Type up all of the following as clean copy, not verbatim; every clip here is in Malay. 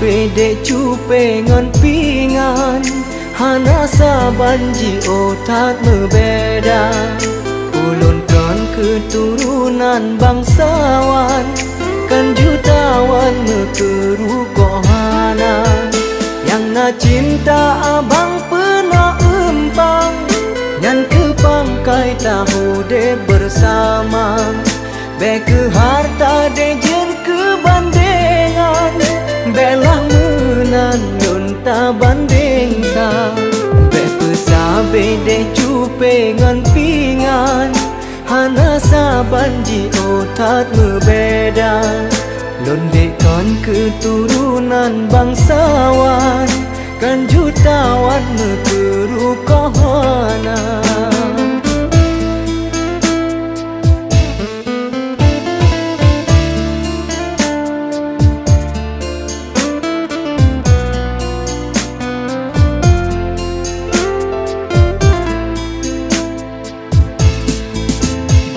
bede cupe ngon pingan hana sabanji otak berbeda. Ulun kan keturunan bangsawan kan jutawan mekeru kohana. Yang na cinta abang pernah empang nyan kepangkai tahu de bersama. Be ke harta de jen ke bandengan, belah menan nun ta banding sa. Be pesabe de cupe ngan pingan hana sabanji otak berbeda. Londe kan keturunan bangsawan kan jutawan mekeru kohana.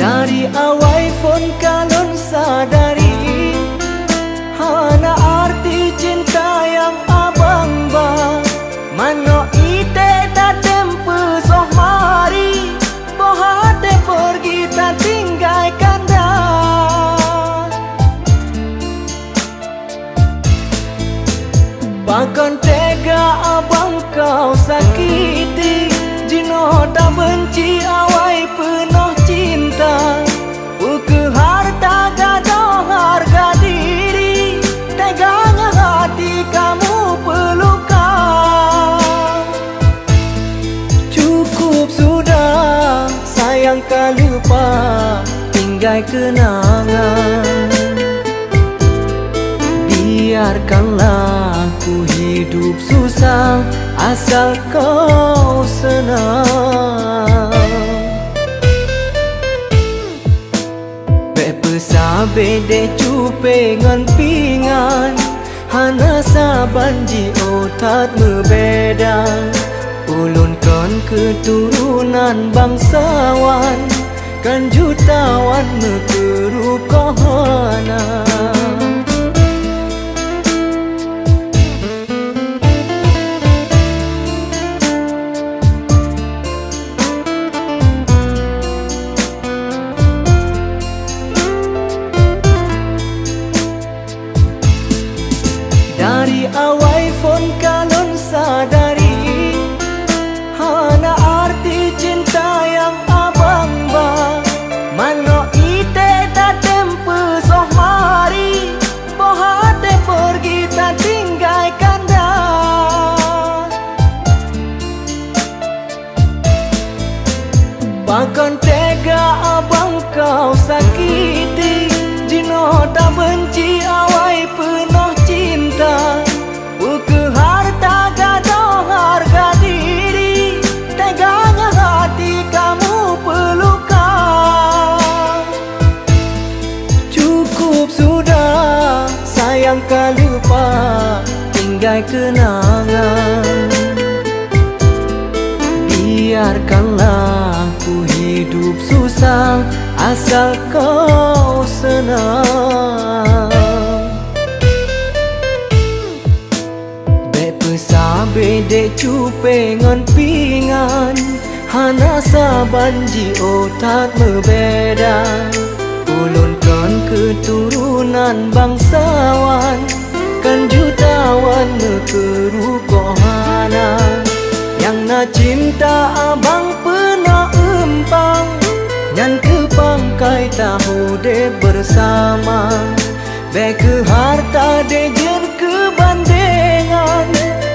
Dari awal pun kalon sadari hana arti cinta yang abang ba. Mano ite tak tempe soh mari, bohate pergi tak tinggalkan dah. Bahkan tega abang kau sakiti, jino tak benci awai penuh cinta. Uke harta gadoh harga diri, teganya hati kamu pelukan. Cukup sudah sayang kau lupa, tinggal kenangan. Biarkanlah ku hidup susah asal kau senang. Pesabe de cupe ngan pingan hana sabanji otak berbeda. Ulun kan keturunan bangsawan kan jutawan mekeru kohana. Dari awal pun kalon sadari hana arti cinta yang abang ba. Mano ite tak tempe soh mari, bohate pergi tak tinggalkan dah. Bahkan tega abang kau sakiti, jino tak benci awai penuh cinta. Uke harta gadoh harga diri, teganya hati kamu pelukan. Cukup sudah sayang kau lupa, tinggal kenangan. Biarkanlah ku hidup susah asal kau senang. Pesabe de cupe ngan pingan hana sabanji otak berbeda. Ulun kan keturunan bangsawan kan jutawan mekeru kohana. Yang na cinta abang pernah empang nyan kepangkai tahu de bersama. Be ke harta de jen ke bandengan,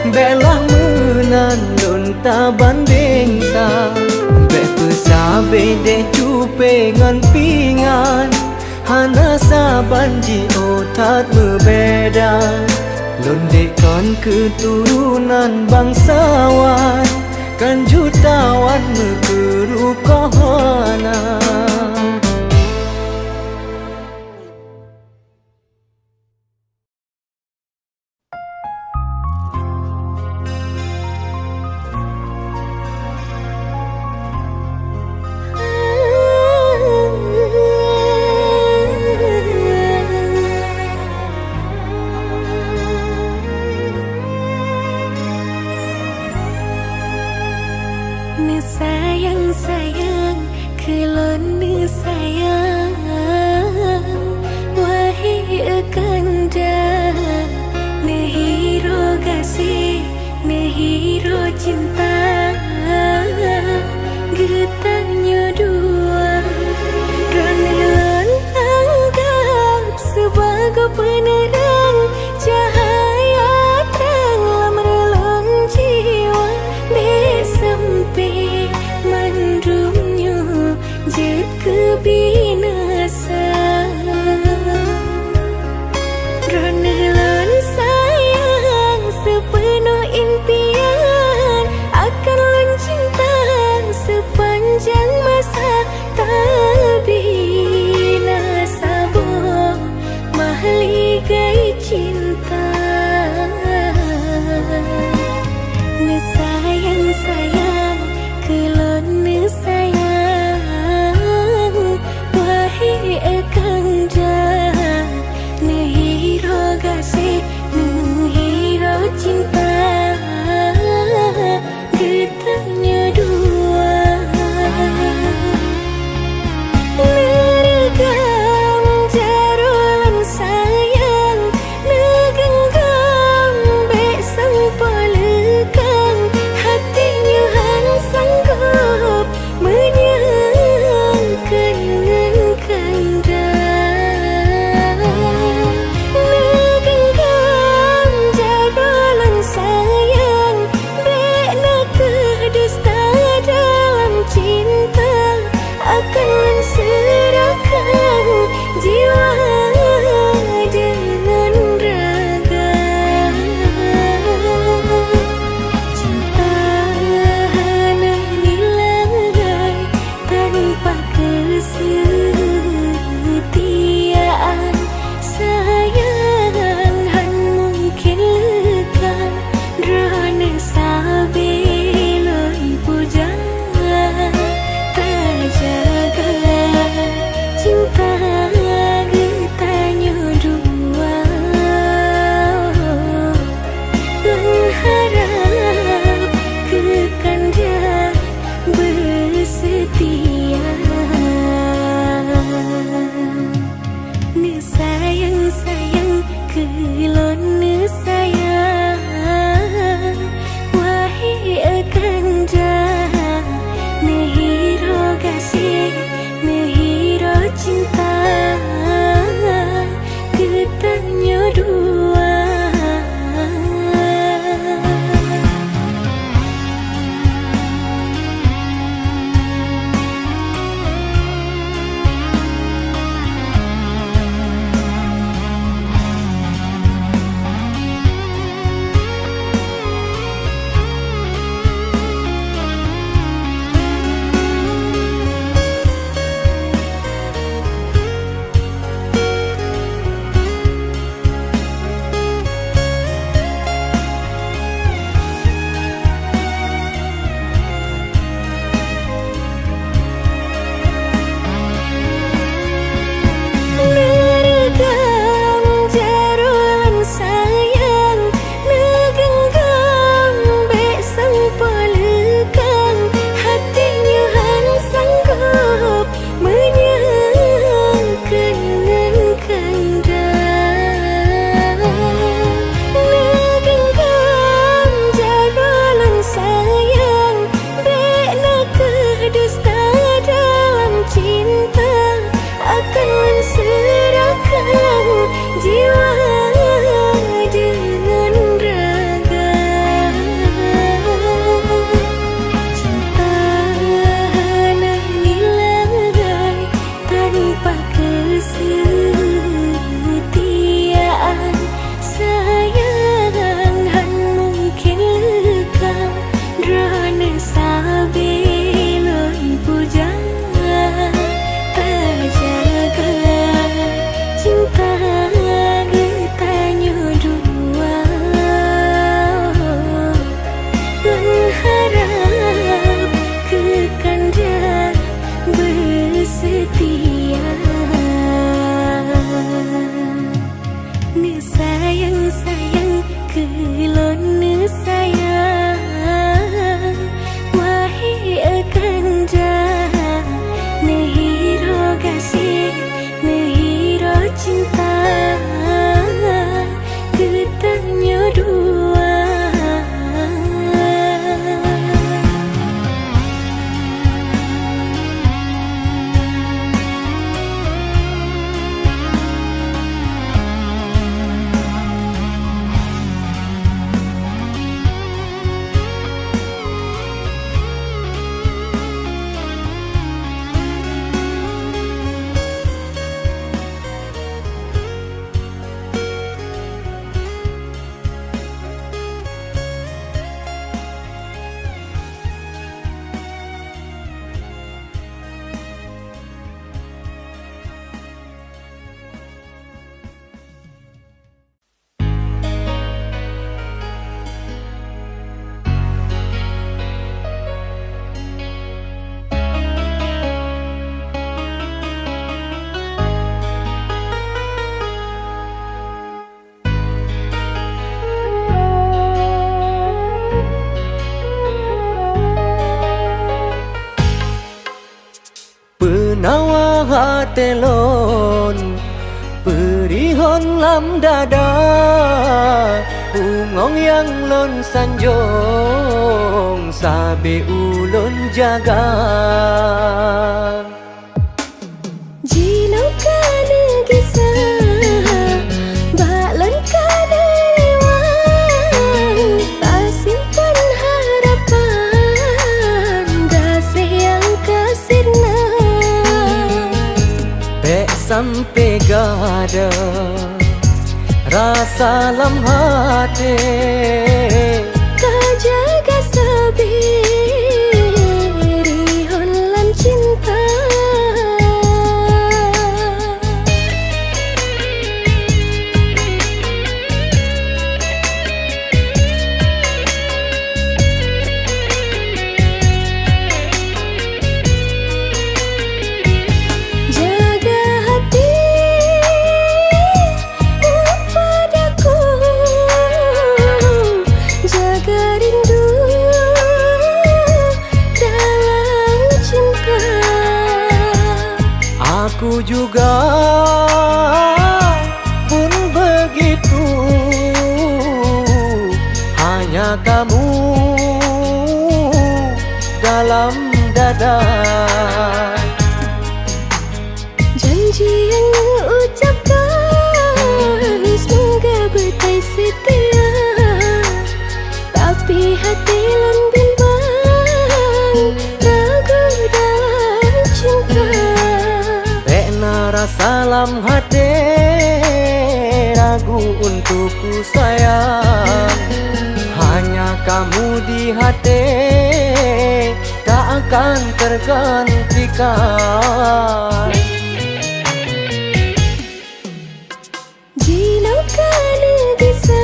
belah menan nun ta banding sa. Be pesabe de cupe ngan pingan hana sabanji otak berbeda. Londe kan keturunan bangsawan kan jutawan mekeru kohana. lanjut ke binasa. Ronelon sayang sepenuh impian, akan lon cinta sepanjang masa. Tapi nasabo mahligai cinta, ne sayang-sayang kelon ne sayang penawa hatelon perihon lam dada ungong yang lon sanjong sabe ulun jaga Jino kana gisa balon kana rewang tak simpan harapan dasih yang kasirna Pek sampai gada rasa lam hati kajaga sabiri honlam cinta jaga hati padaku jaga rindu dalam cinta aku juga pun begitu hanya kamu dalam dada janji yang ucapkan semoga betai setia tapi hati lan bimbang ragu dalam cinta Pena rasa lam hati ragu untukku sayang hanya kamu di hati tak akan tergantikan Jino kana gisa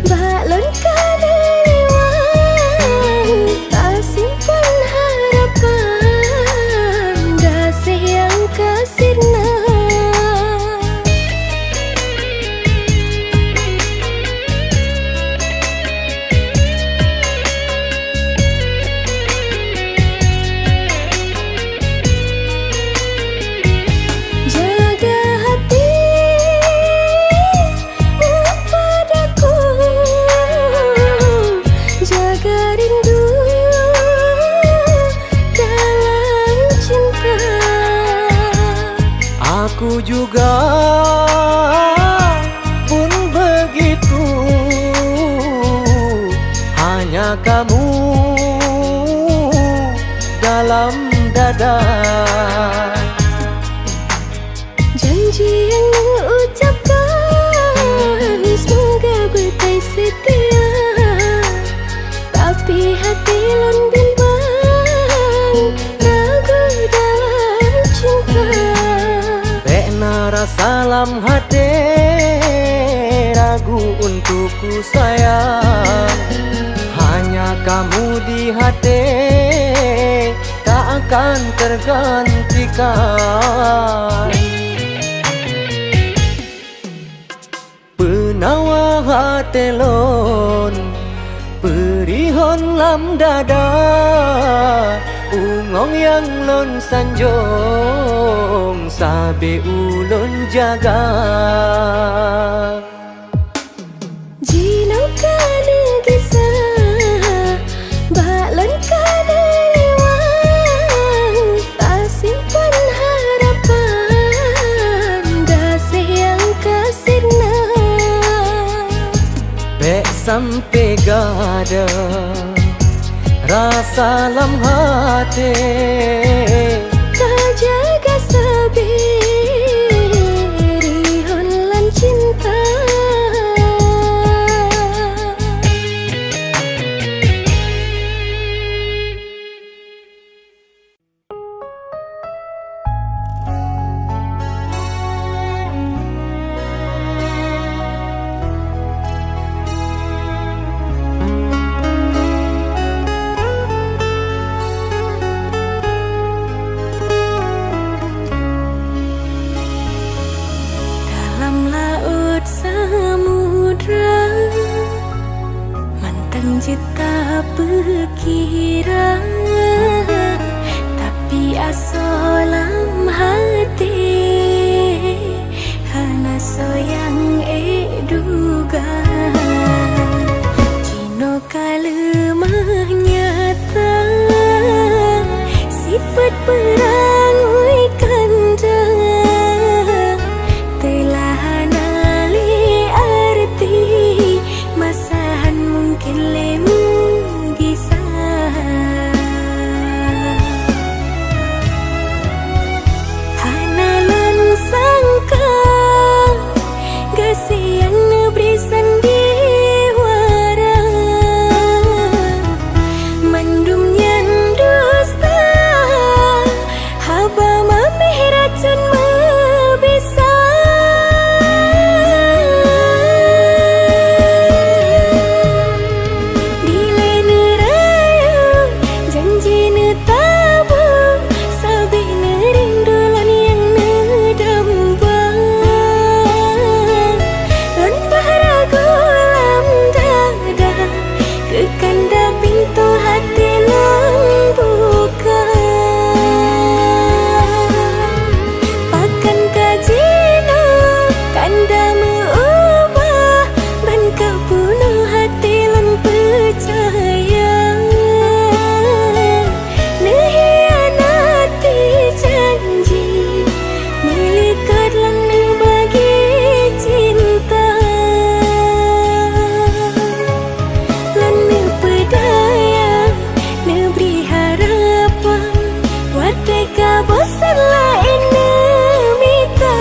balon kana rewang tak simpan harapan dasih yang kasirna jaga hati padaku jaga rindu dalam cinta aku juga pun begitu hanya kamu dalam dada janji yang ucapkan semoga betai setia tapi hati lan bimbang ragu dalam cinta Pena rasa lam hati ragu untukku sayang hanya kamu di hati tak akan tergantikan penawa hatelon perihon lam dada ungong yang lon sanjong sabe ulun jaga Jino kana gisa balon kana rewang tak simpan harapan dasih yang kasirna Pek sampai gada rasa lam hati kajaga sabiri honlam cinta solam hati hana soyang duga Cino kalemah nyata sifat perangui kanda telah nali arti masahan mungkin lemu gisah hanalan sangka gasian berisan diwara mandum nyan dusta haba mamih racun mebisa dile nerayu janji netabu sabi nerindulan yang nedamba lan bahara gulam dada kekanda pintu hati membuka pakan kajina kanda meubah ban kebunuh hati lan percaya nehianati janji melikat lan bagi cinta lan pedaya neberi harapan wateka bosan lain nemita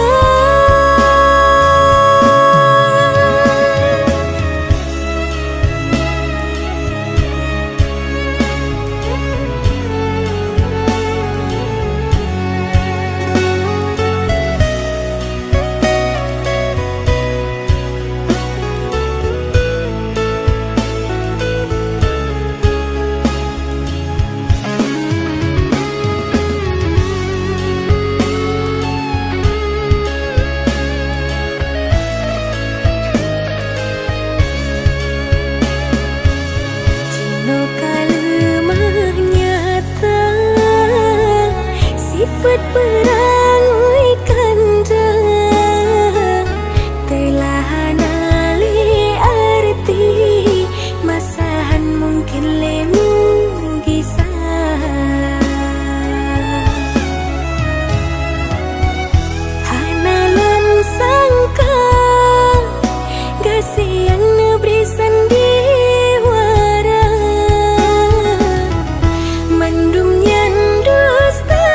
Cino kalemah nyata sifat perangui kanda telah nali arti masahan mungkin lemu gisah hanalan sangka gasian berisan diwara mandum nyan dusta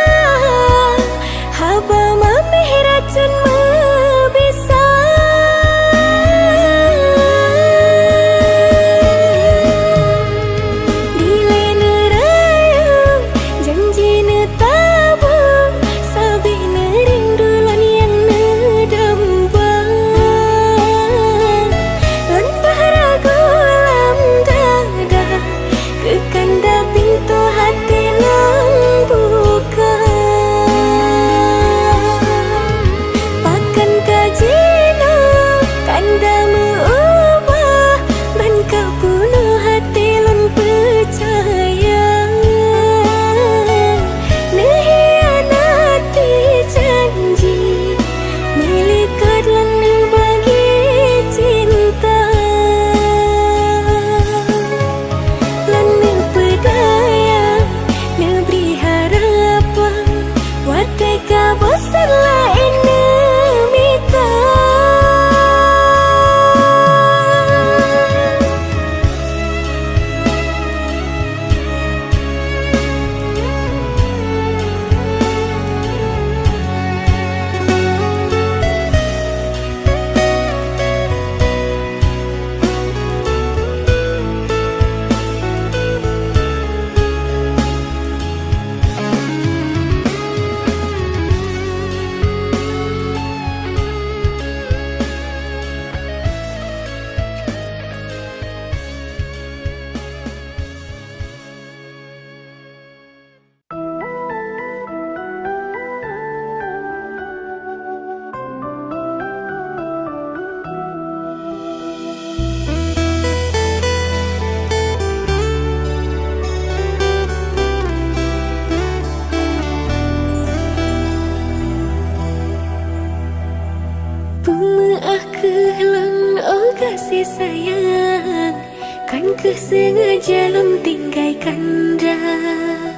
kasih sayang, kan kesengaja lom tinggalkan dah.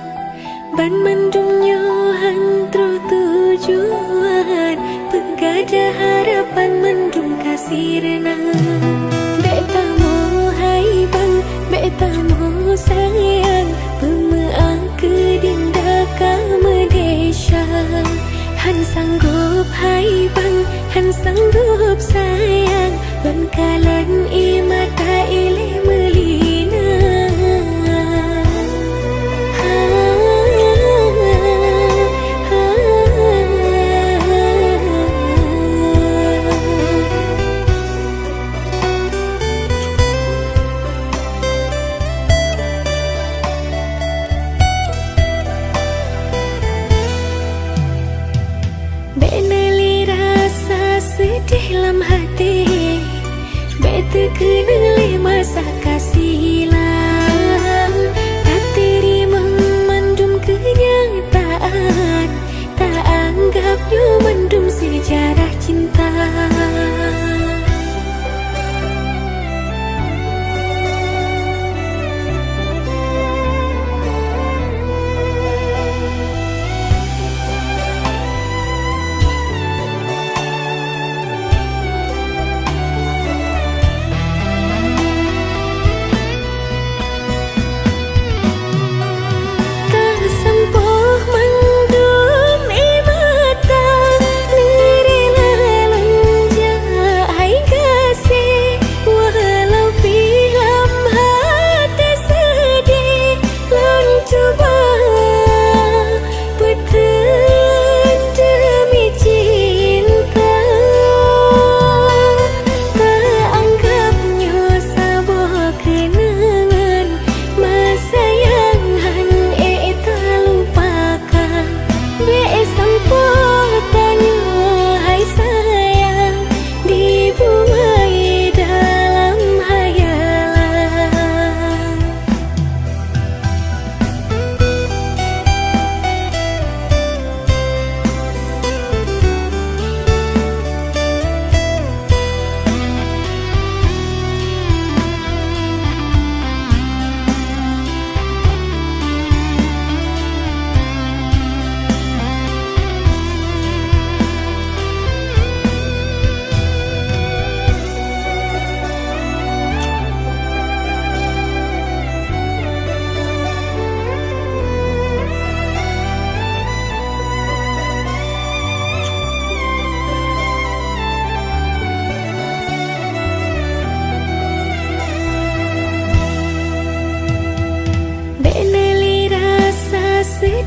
Ban mendungnya hantro tujuan, pegada harapan mendung kasih renang. Betamu hai bang, betamu sayang, pemea kedinda kamedesha. Han sanggup hai bang, han sanggup sayang, bengkalan imata ile melina. Benali rasa sedih dalam hati, beta kenali masa kasih hilang. Tak terima mendung kenyataan, tak anggapnya mendung sejarah cinta.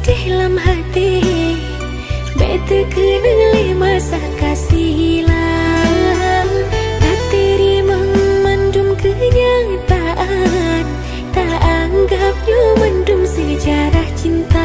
Dalam hati, beta kenali masa kasih hilang. Tak terima mendung kenyataan, tak anggapnya mendung sejarah cinta.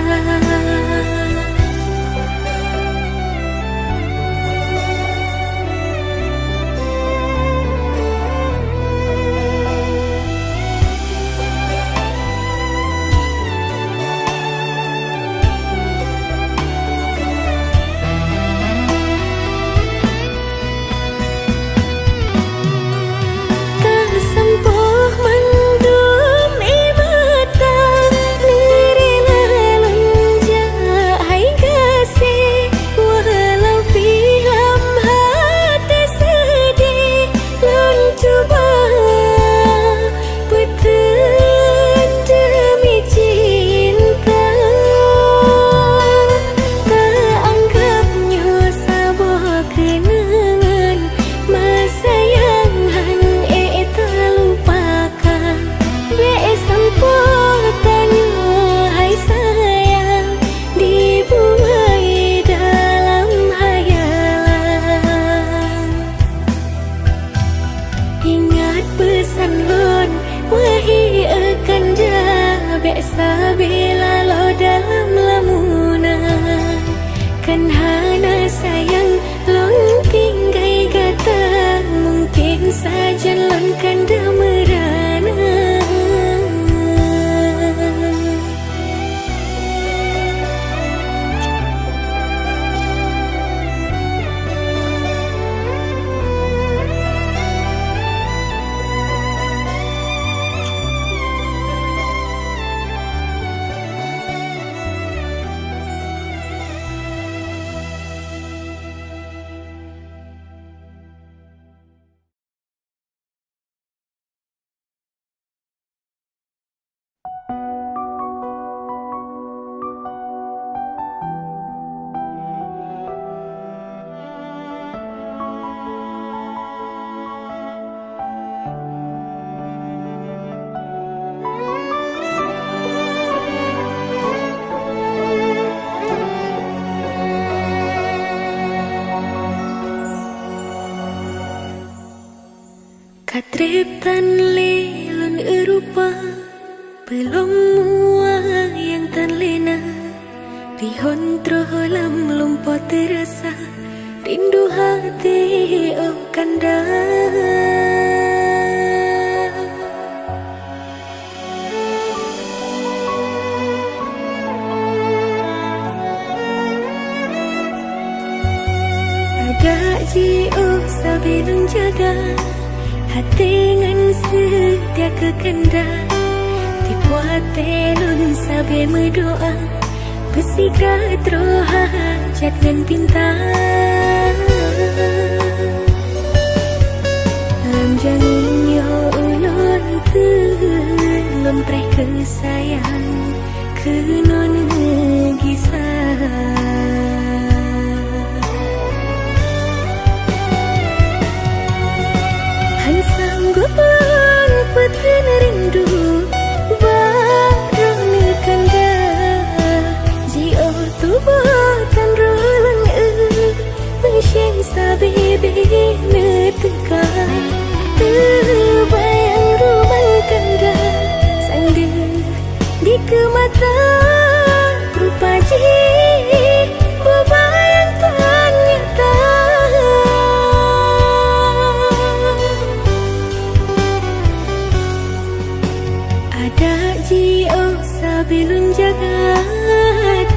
trip tan lelun Eropa belum mua yang tan lena dihon trolam lumpur terasa rindu hati oh kanda. Ada jiu sabilun jaga hati ngan setia kekenda dibuat telun sabi berdoa bersikap teroha jatkan bintang lam janginyo ulun kelun preh kesayang kenon gisah. Sanggupan peten rindu barang kanda jio tubuh tan rolang mesyeng sabibi neteka terbayang rumah kanda sangde di kemata rupa ji bebayang tan nyata. Sabilun jaga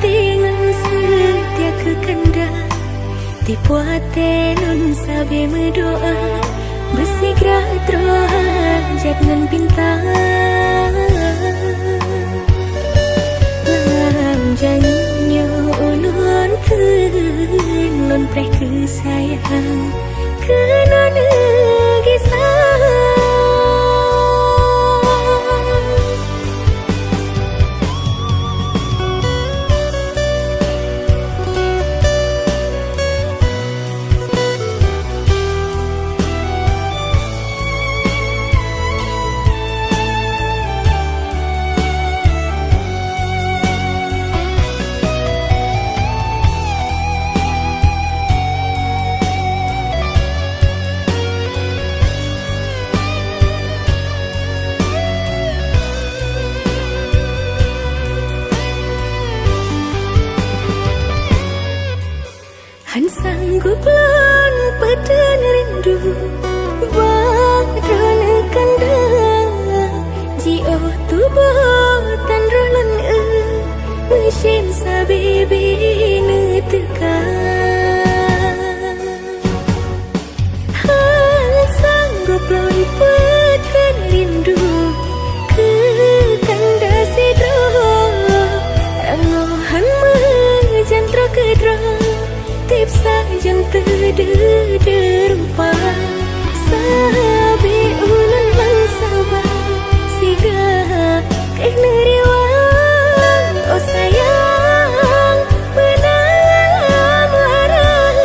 dengan setia kekanda dibuat telun sabi berdoa bersikap teroha jatnan bintang lam janginyo ulun kelun preh kesayang kenon gisah. Han sanggup lan peden rindu badan kanda jio tubuh tan rolan mesin sabibi neteka Han sanggup lan peden rindu ke kanda sidro rangohan mejantro kedro tipsa jan terderupa sabi ulan mansaba siga keneriwang oh sayang benang larang.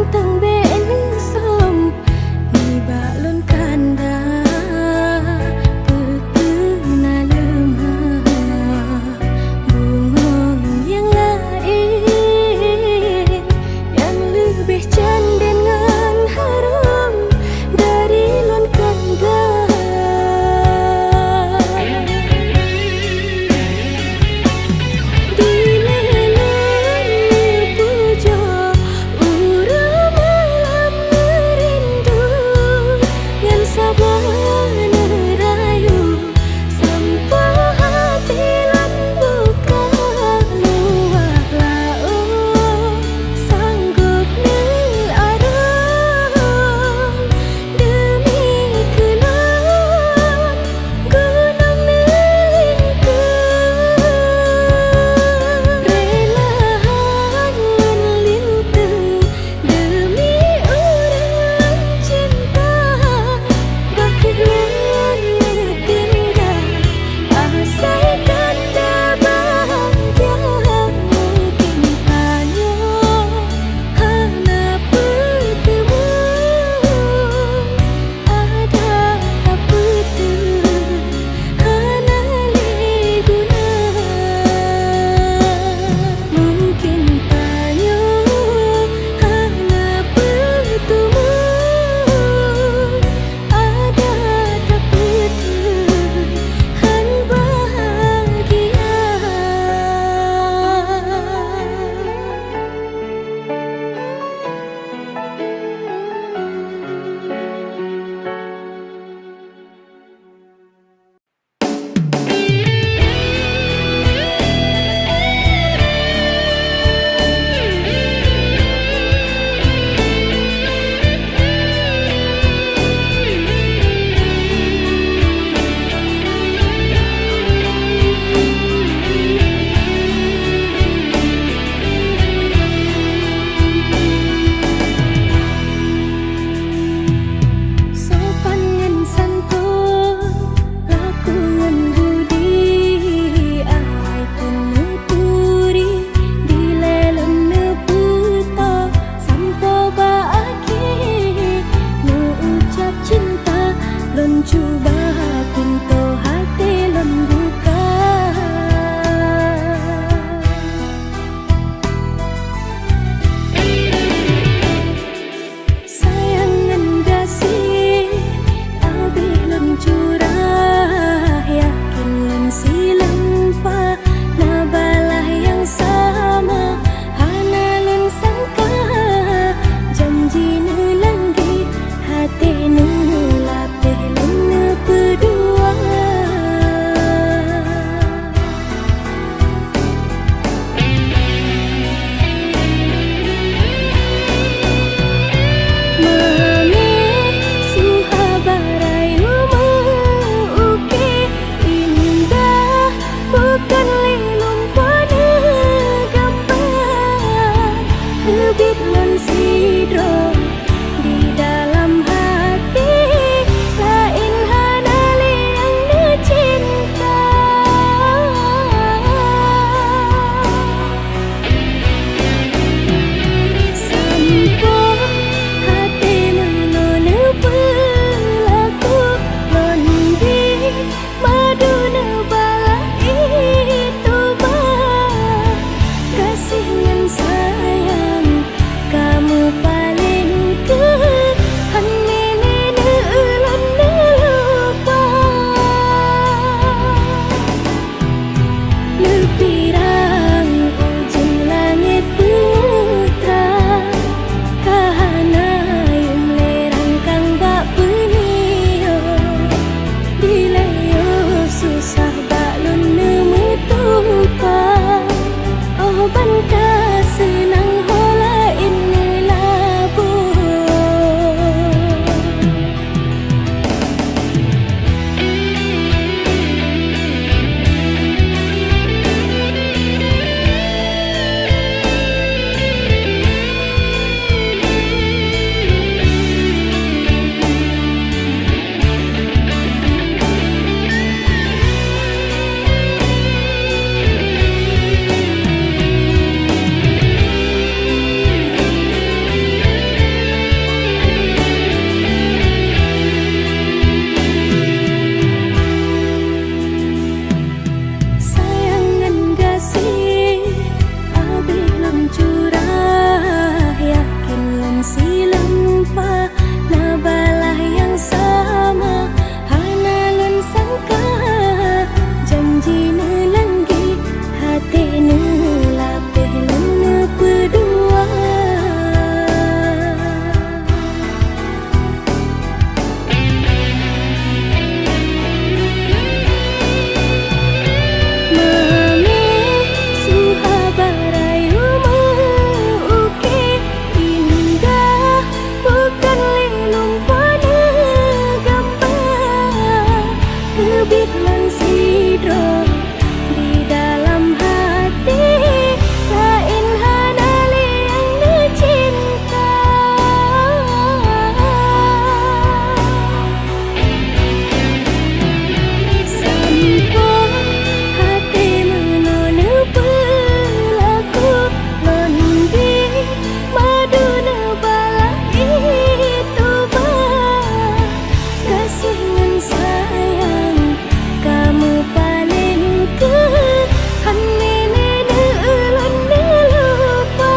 tang ben som ni balon kanda putuna lemah bungong yang lain yang lebih cantik dengan harum dari lon kanda. Di lelon puja urama lempah nabalah yang sama hana lun sangka janji nelanggi hati nelapeh lene berdua mame suhabarayu uke indah bukan lelung pada gambar kebit lan sidro di dalam hati lain hanali yang dicinta sampo hati menone pelaku londi madu nebala itu bah kasih ngan sayang kamu paling ke hanene neulun nelupa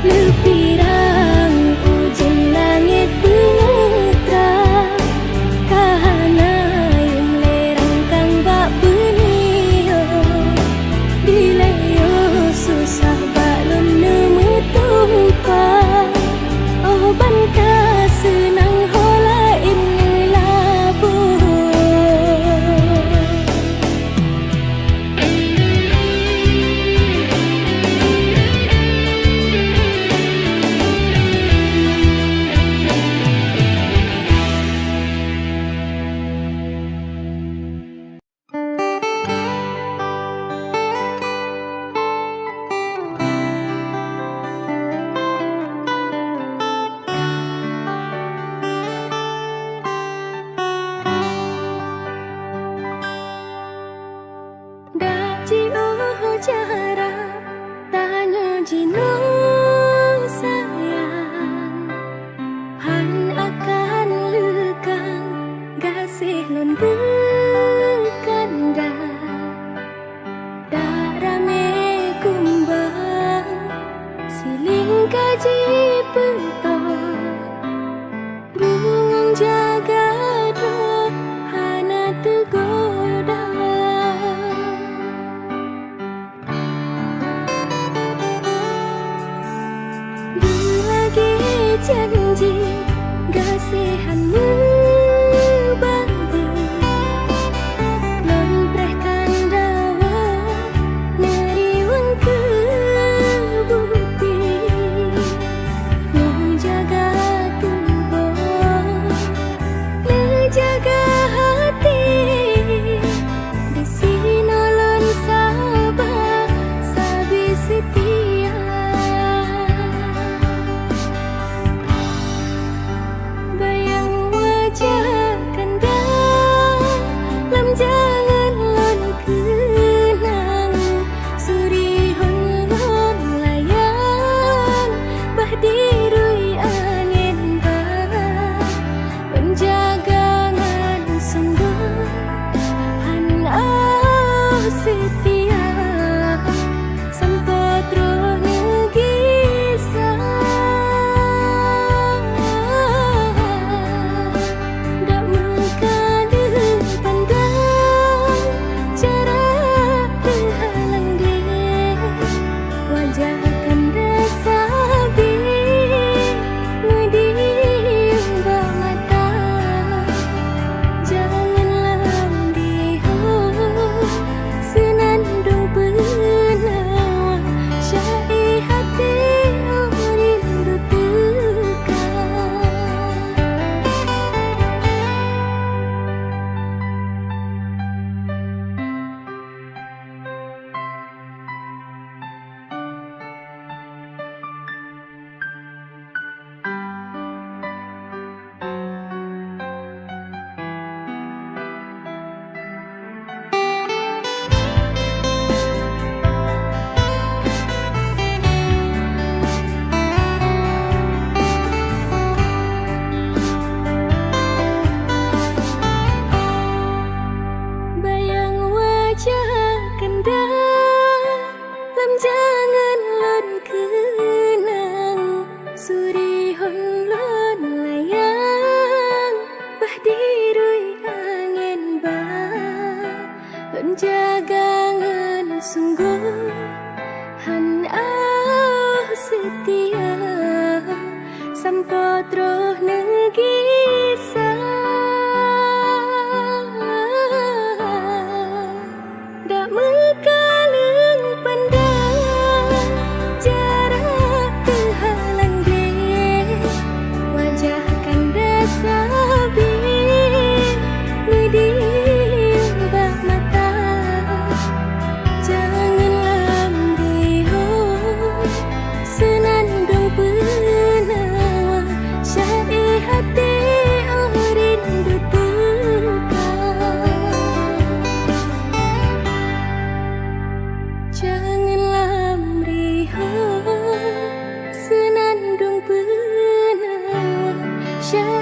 lepirang ujen langit pengetra kahana yung lerang kang bak benio dileyo susah balon nemetumpa oh banta senang hola ini labu Daji oh jara tanya jino sayang han akan lekang gasih lon bekanda darame kumbang siling kaji peto bungang jaga do hana tegoda lagi janji gasihanmu bangga lemprehkan dawa neriwang kebuti menjaga tubuh menjaga hati di sini nolon sabar sabi setia kau terus ngegisah dak mekaleng pandang jarak terhalang deh wajah kanda sabi medium bak mata janganlah meriuh senandung penawa syai hati oh rindu tukar janganlah meriuh senandung penawa syai